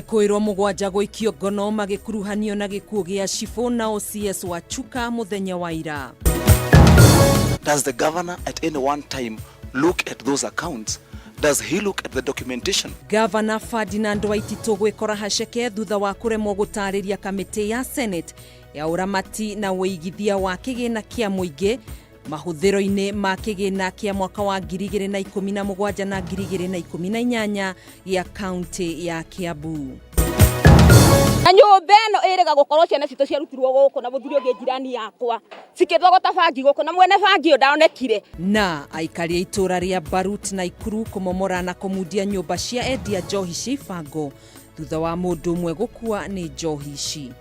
Mekwirwo mugwanja guikio ngono magikuruhanio na gikuo gia Shifo na OCS wa Chuka muthenya wa ira. Does the governor at any one time look at those accounts? Does he look at the documentation? Governor Ferdinand Waitito gwikora haceke thutha wa kuremwo gutariria kamiti ya Senate ya uramati na weigithia wa kigina kia muingi mahuthiro-ini ma kigina kia mwaka wa 2017 na 2018 ya county ya Kiambu. Nyumba ĩno ĩrĩga gũkorwo ciana citũ ciarutirwo gũkũ na mũthuri ũngĩ jirani yakwa cikĩthogota bangi gũkũ na mwene bangi ndaonekire. Na aikari a itura ria Barut na Ikuru kumomora na kumudia nyumba cia endia njohi cia ibango thutha wa mũndũ ũmwe gũkua nĩ njohi ici.